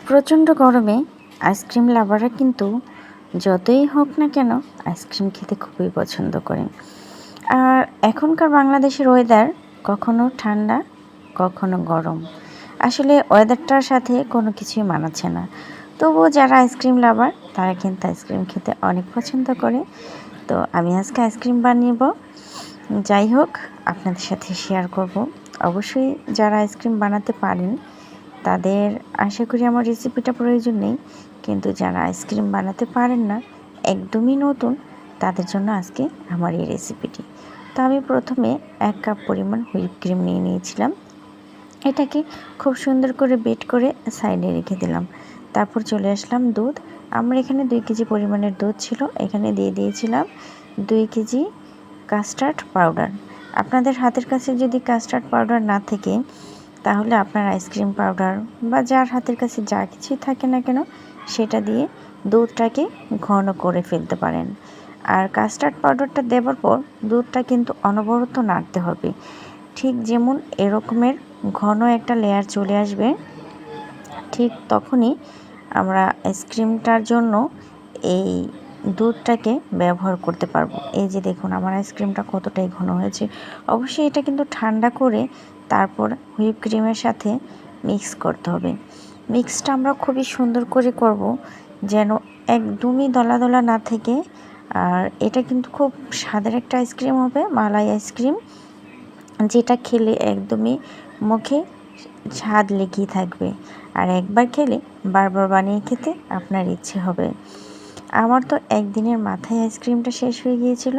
প্রচণ্ড গরমে আইসক্রিম লাভাররা কিন্তু যতই হোক না কেন আইসক্রিম খেতে খুবই পছন্দ করেন। আর এখনকার বাংলাদেশের ওয়েদার কখনো ঠান্ডা কখনো গরম, আসলে ওয়েদারটার সাথে কোনো কিছুই মানাচ্ছে না। তবুও যারা আইসক্রিম লাভার তারা কিন্তু আইসক্রিম খেতে অনেক পছন্দ করে। তো আমি আজকে আইসক্রিম বানিয়ে যাই হোক আপনাদের সাথে শেয়ার করব। অবশ্যই যারা আইসক্রিম বানাতে পারেন তাদের আশা করি আমার রেসিপিটা প্রয়োজন নেই, কিন্তু যারা আইসক্রিম বানাতে পারেন না, একদমই নতুন, তাদের জন্য আজকে আমার এই রেসিপিটি। তো আমি প্রথমে 1 কাপ পরিমাণ হুইপ ক্রিম নিয়ে নিয়েছিলাম। এটাকে খুব সুন্দর করে বিট করে সাইডে রেখে দিলাম। তারপর চলে আসলাম দুধ। আমার এখানে 2 কেজি পরিমাণের দুধ ছিল, এখানে দিয়ে দিয়েছিলাম 2 কেজি কাস্টার্ড পাউডার। আপনাদের হাতের কাছে যদি কাস্টার্ড পাউডার না থাকে তাহলে আপনার আইসক্রিম পাউডার বা যার হাতের কাছে যা কিছুই থাকে না কেন সেটা দিয়ে দুধটাকে ঘন করে ফেলতে পারেন। আর কাস্টার্ড পাউডারটা দেওয়ার পর দুধটা কিন্তু অনবরত নাড়তে হবে। ঠিক যেমন এরকমের ঘন একটা লেয়ার চলে আসবে, ঠিক তখনই আমরা আইসক্রিমটার জন্য এই দুধটাকে ব্যবহার করতে পারবো। এই যে দেখুন আমার আইসক্রিমটা কতটাই ঘন হয়েছে। অবশ্যই এটা কিন্তু ঠান্ডা করে তারপর হুইপ ক্রিমের সাথে মিক্স করতে হবে। মিক্সটা আমরা খুবই সুন্দর করে করব, যেন একদমই দলা দলা না থেকে। আর এটা কিন্তু খুব স্বাদের একটা আইসক্রিম হবে, মালাই আইসক্রিম, যেটা খেলে একদমই মুখে স্বাদ লেগেই থাকবে। আর একবার খেলে বারবার বানিয়ে খেতে আপনার ইচ্ছে হবে। আমার তো একদিনের মাথায় আইসক্রিমটা শেষ হয়ে গিয়েছিল।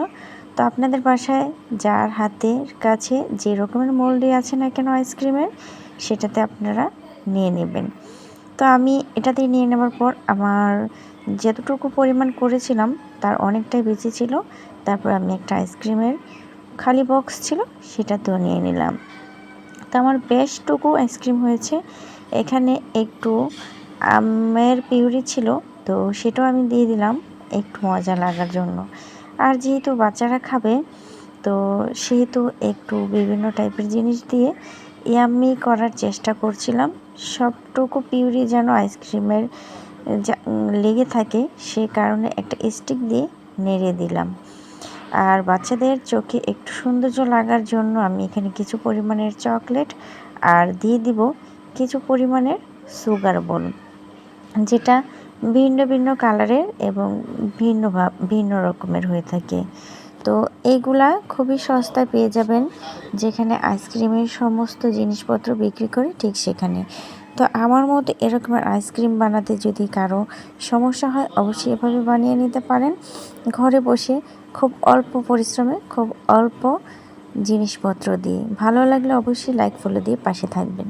তো আপনাদের বাসায় যার হাতের কাছে যে রকমের মোল্ডে আছে না কেন আইসক্রিমের, সেটাতে আপনারা নিয়ে নেবেন। তো আমি এটাতে নিয়ে নেওয়ার পর আমার যতটুকু পরিমাণ করেছিলাম তার অনেকটাই বেঁচে ছিল। তারপর আমি একটা আইসক্রিমের খালি বক্স ছিল সেটাতেও নিয়ে নিলাম। তো আমার বেশটুকু আইসক্রিম হয়েছে। এখানে একটু আমের পিউরি ছিল, তো সেটাও আমি দিয়ে দিলাম একটু মজা লাগার জন্য। আর যেহেতু বাচ্চারা খাবে, তো সেহেতু একটু বিভিন্ন টাইপের জিনিস দিয়ে ইয়াম্মি করার চেষ্টা করছিলাম। সবটুকু পিউরি যেন আইসক্রিমের লেগে থাকে, সে কারণে একটা স্টিক দিয়ে নেড়ে দিলাম। আর বাচ্চাদের চোখে একটু সৌন্দর্য লাগার জন্য আমি এখানে কিছু পরিমাণের চকলেট আর দিয়ে দিব কিছু পরিমাণের সুগার বোন, যেটা ভিন্ন ভিন্ন কালারের এবং ভিন্ন রকমের হয়ে থাকে। তো এইগুলা খুবই সস্তায় পেয়ে যাবেন, যেখানে আইসক্রিমের সমস্ত জিনিসপত্র বিক্রি করে ঠিক সেখানে। তো আমার মতো এরকমের আইসক্রিম বানাতে যদি কারো সমস্যা হয়, অবশ্যই এভাবে বানিয়ে নিতে পারেন ঘরে বসে, খুব অল্প পরিশ্রমে, খুব অল্প জিনিসপত্র দিয়ে। ভালো লাগলে অবশ্যই লাইক ফলো দিয়ে পাশে থাকবেন।